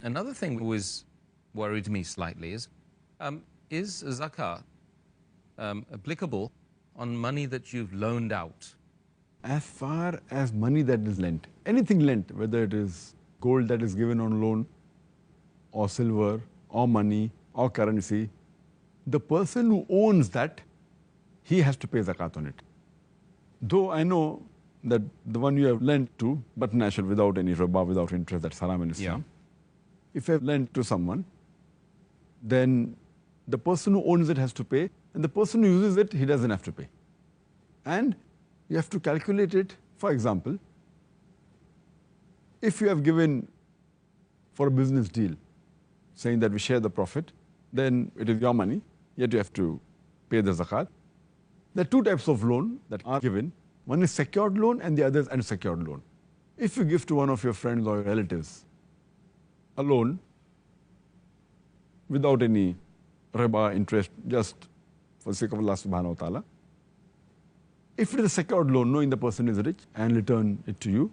Another thing that always worried me slightly is zakat applicable on money that you've loaned out? As far as money that is lent, anything lent, whether it is gold that is given on loan, or silver, or money, or currency, the person who owns that, he has to pay zakat on it. Though I know that the one you have lent to, but natural, without any riba, without interest, that's haram in Islam. Yeah. If you have lent to someone, then the person who owns it has to pay, and the person who uses it, he doesn't have to pay. And you have to calculate it. For example, if you have given for a business deal, saying that we share the profit, then it is your money, yet you have to pay the zakat. There are two types of loan that are given. One is secured loan and the other is unsecured loan. If you give to one of your friends or relatives a loan without any riba interest, just for the sake of Allah subhanahu wa ta'ala, if it is a secured loan, knowing the person is rich and return it to you,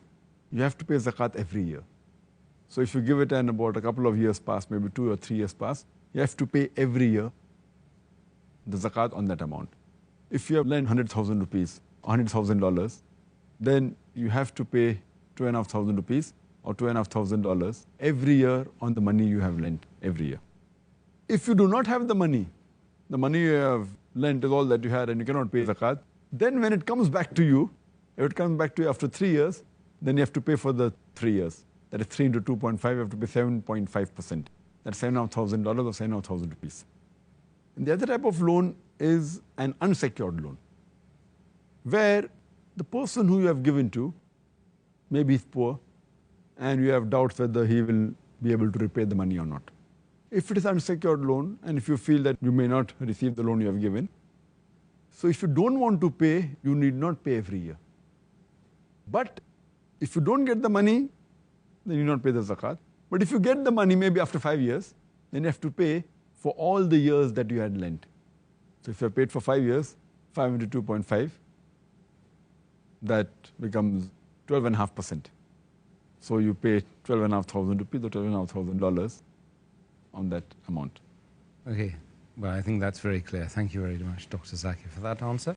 you have to pay zakat every year. So if you give it and about a couple of years pass, maybe 2 or 3 years pass, you have to pay every year the zakat on that amount. If you have lent 100,000 rupees, $100,000, then you have to pay 2,500 rupees or $2,500 every year on the money you have lent every year. If you do not have the money you have lent is all that you had and you cannot pay zakat, then when it comes back to you, if it comes back to you after 3 years, then you have to pay for the 3 years. That is 3 into 2.5, you have to pay 7.5%. That's $7,500 or 7,500 rupees. And the other type of loan is an unsecured loan, where the person who you have given to, maybe is poor, and you have doubts whether he will be able to repay the money or not. If it is unsecured loan, and if you feel that you may not receive the loan you have given, so if you don't want to pay, you need not pay every year. But if you don't get the money, then you not pay the zakat. But if you get the money maybe after 5 years, then you have to pay for all the years that you had lent. So if you have paid for 5 years, 5 into 2.5, that becomes 12.5%. So you pay 12,500 rupees or $12,500 on that amount. Okay, well, I think that's very clear. Thank you very much, Dr. Zakir, for that answer.